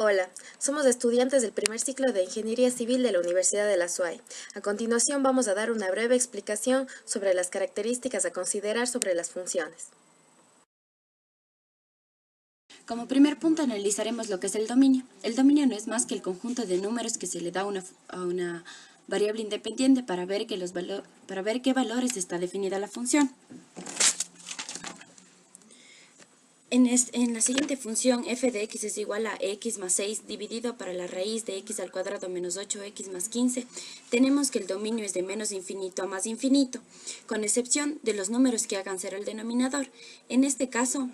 Hola, somos estudiantes del primer ciclo de Ingeniería Civil de la Universidad de la SUAY. A continuación vamos a dar una breve explicación sobre las características a considerar sobre las funciones. Como primer punto analizaremos lo que es el dominio. El dominio no es más que el conjunto de números que se le da a una variable independiente para ver qué valores está definida la función. En la siguiente función, f de x es igual a x más 6 dividido para la raíz de x al cuadrado menos 8x más 15, tenemos que el dominio es de menos infinito a más infinito, con excepción de los números que hagan cero el denominador. En este caso,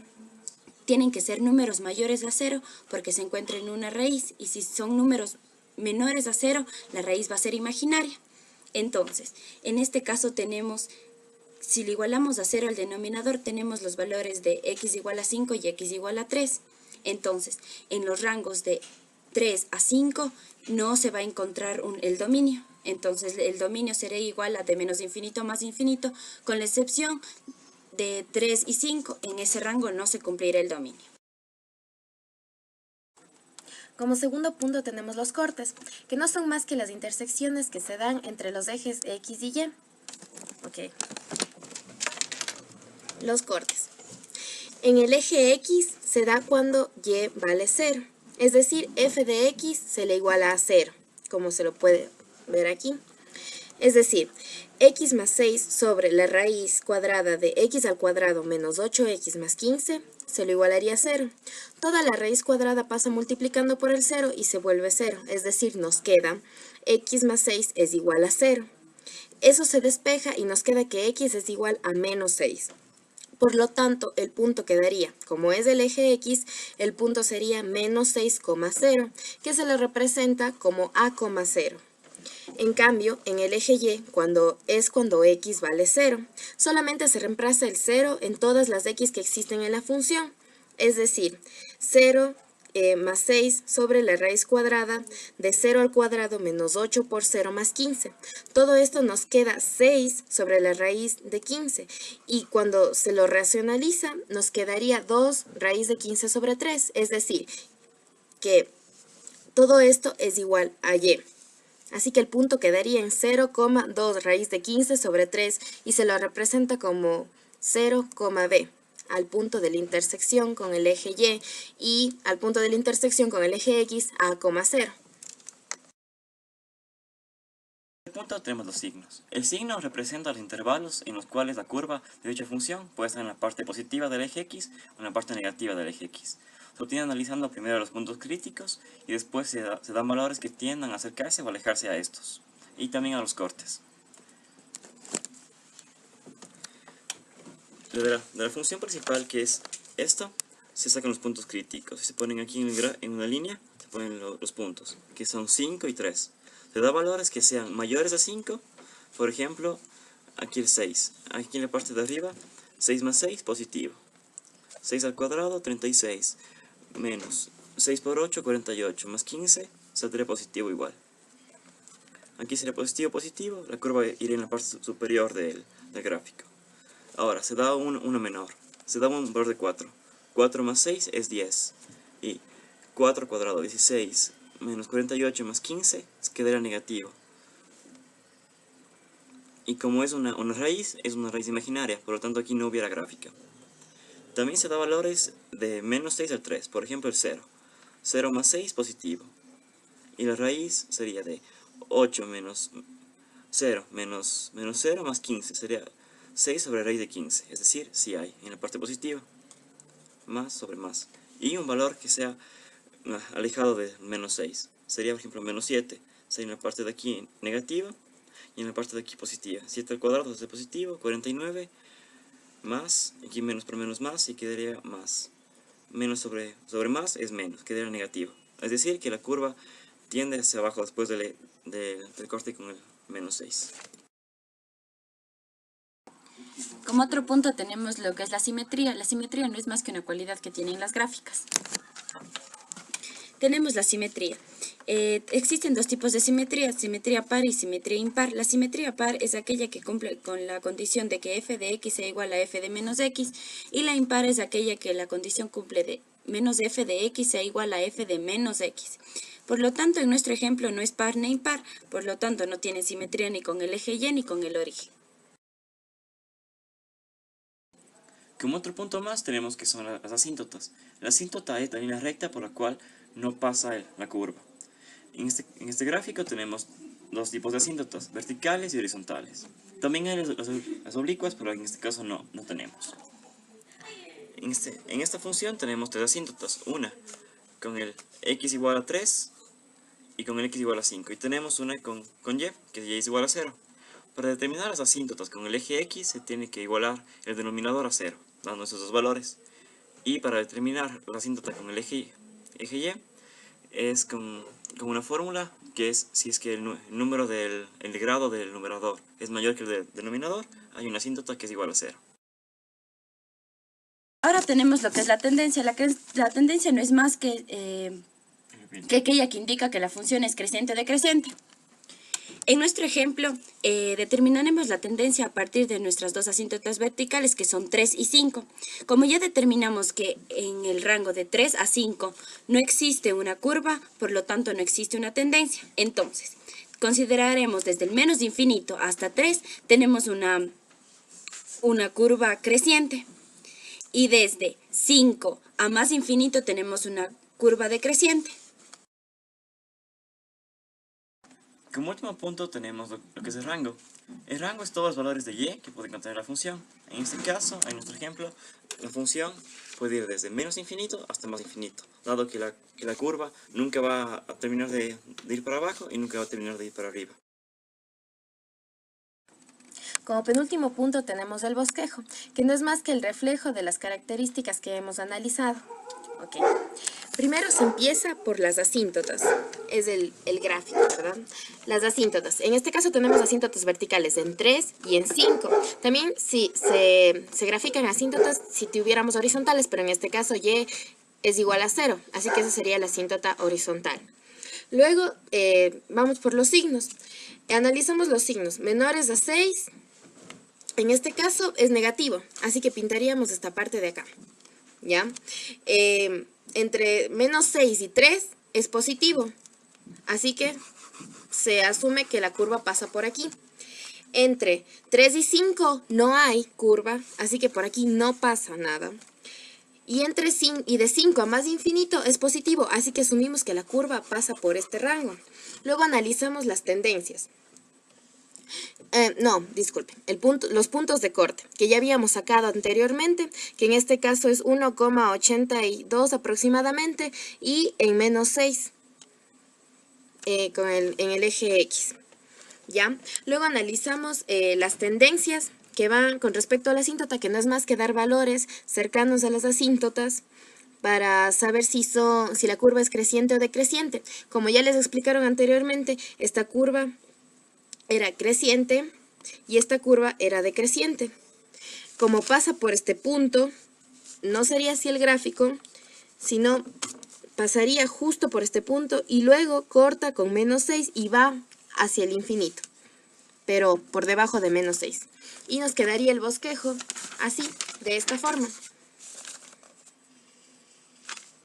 tienen que ser números mayores a 0 porque se encuentra en una raíz, y si son números menores a 0, la raíz va a ser imaginaria. Entonces, en este caso tenemos, si le igualamos a 0 al denominador, tenemos los valores de x igual a 5 y x igual a 3. Entonces, en los rangos de 3 a 5 no se va a encontrar el dominio. Entonces, el dominio será igual a de menos infinito a más infinito, con la excepción de 3 y 5, en ese rango no se cumplirá el dominio. Como segundo punto tenemos los cortes, que no son más que las intersecciones que se dan entre los ejes X y Y. Ok. Los cortes. En el eje X se da cuando Y vale 0, es decir, f de X se le iguala a 0, como se lo puede ver aquí. Es decir, x más 6 sobre la raíz cuadrada de x al cuadrado menos 8x más 15 se lo igualaría a 0. Toda la raíz cuadrada pasa multiplicando por el 0 y se vuelve 0, es decir, nos queda x más 6 es igual a 0. Eso se despeja y nos queda que x es igual a menos 6. Por lo tanto, el punto quedaría, como es del eje X, el punto sería menos 6,0, que se le representa como A,0. En cambio, en el eje Y, cuando X vale 0, solamente se reemplaza el 0 en todas las X que existen en la función, es decir, 0 más 6 sobre la raíz cuadrada de 0 al cuadrado menos 8 por 0 más 15. Todo esto nos queda 6 sobre la raíz de 15, y cuando se lo racionaliza nos quedaría 2 raíz de 15 sobre 3, es decir, que todo esto es igual a Y. Así que el punto quedaría en 0,2 raíz de 15 sobre 3 y se lo representa como 0,b al punto de la intersección con el eje y al punto de la intersección con el eje X a, 0. En este punto tenemos los signos. El signo representa los intervalos en los cuales la curva de dicha función puede estar en la parte positiva del eje X o en la parte negativa del eje X. Se obtiene analizando primero los puntos críticos y después se dan valores que tiendan a acercarse o alejarse a estos, y también a los cortes. De la función principal, que es esta, se sacan los puntos críticos y se ponen aquí en una línea, se ponen los puntos, que son 5 y 3. Se da valores que sean mayores a 5, por ejemplo, aquí el 6, aquí en la parte de arriba, 6 más 6, positivo. 6 al cuadrado, 36, menos 6 por 8, 48, más 15, saldría positivo igual. Aquí sería positivo, positivo, la curva iría en la parte superior del gráfico. Ahora, se da uno menor, se da un valor de 4. 4 más 6 es 10, y 4 al cuadrado, 16, menos 48 más 15, quedaría negativo. Y como es una raíz imaginaria, por lo tanto aquí no hubiera gráfica. También se da valores de menos 6 al 3, por ejemplo el 0. 0 más 6, positivo. Y la raíz sería de 8 menos 0 menos 0 más 15, sería 6 sobre raíz de 15, es decir, si hay en la parte positiva, más sobre más. Y un valor que sea alejado de menos 6, sería por ejemplo menos 7, sería en la parte de aquí negativa y en la parte de aquí positiva. 7 al cuadrado es positivo, 49, más, aquí menos por menos más, y quedaría más. Menos sobre más es menos, quedaría negativo. Es decir, que la curva tiende hacia abajo después del corte con el menos 6. Como otro punto tenemos lo que es la simetría. La simetría no es más que una cualidad que tienen las gráficas. Tenemos la simetría. Existen dos tipos de simetría par y simetría impar. La simetría par es aquella que cumple con la condición de que f de x sea igual a f de menos x, y la impar es aquella que la condición cumple de menos f de x sea igual a f de menos x. Por lo tanto, en nuestro ejemplo no es par ni impar, por lo tanto no tiene simetría ni con el eje y ni con el origen. Como otro punto más tenemos que son las asíntotas. La asíntota es la línea recta por la cual no pasa la curva. En este gráfico tenemos dos tipos de asíntotas, verticales y horizontales. También hay las oblicuas, pero en este caso no tenemos. En esta función tenemos tres asíntotas, una con el x igual a 3 y con el x igual a 5. Y tenemos una con y, que y es igual a 0. Para determinar las asíntotas con el eje x se tiene que igualar el denominador a 0, dando esos dos valores. Y para determinar la asíntota con el eje y es con una fórmula que es si es que el grado del numerador es mayor que el del denominador, hay una asíntota que es igual a 0. Ahora tenemos lo que es la tendencia. La tendencia no es más que aquella que indica que la función es creciente o decreciente. En nuestro ejemplo, determinaremos la tendencia a partir de nuestras dos asíntotas verticales, que son 3 y 5. Como ya determinamos que en el rango de 3 a 5 no existe una curva, por lo tanto no existe una tendencia. Entonces, consideraremos desde el menos de infinito hasta 3, tenemos una curva creciente. Y desde 5 a más infinito tenemos una curva decreciente. Como último punto tenemos lo que es el rango. El rango es todos los valores de y que puede contener la función. En este caso, en nuestro ejemplo, la función puede ir desde menos infinito hasta más infinito, dado que la curva nunca va a terminar de ir para abajo y nunca va a terminar de ir para arriba. Como penúltimo punto tenemos el bosquejo, que no es más que el reflejo de las características que hemos analizado. Ok. Primero se empieza por las asíntotas, es el gráfico, ¿verdad? Las asíntotas, en este caso tenemos asíntotas verticales en 3 y en 5. También se grafican asíntotas si tuviéramos horizontales, pero en este caso y es igual a 0, así que esa sería la asíntota horizontal. Luego vamos por los signos. Analizamos los signos menores a 6. En este caso es negativo, así que pintaríamos esta parte de acá, ¿ya? Entre menos 6 y 3 es positivo, así que se asume que la curva pasa por aquí. Entre 3 y 5 no hay curva, así que por aquí no pasa nada. Y de 5 a más infinito es positivo, así que asumimos que la curva pasa por este rango. Luego analizamos las tendencias. Los puntos de corte, que ya habíamos sacado anteriormente, que en este caso es 1,82 aproximadamente, y en menos 6, en el eje X, ¿ya? Luego analizamos las tendencias que van con respecto a la asíntota, que no es más que dar valores cercanos a las asíntotas, para saber si la curva es creciente o decreciente. Como ya les explicaron anteriormente, esta curva era creciente y esta curva era decreciente. Como pasa por este punto, no sería así el gráfico, sino pasaría justo por este punto y luego corta con menos 6 y va hacia el infinito, pero por debajo de menos 6. Y nos quedaría el bosquejo así, de esta forma.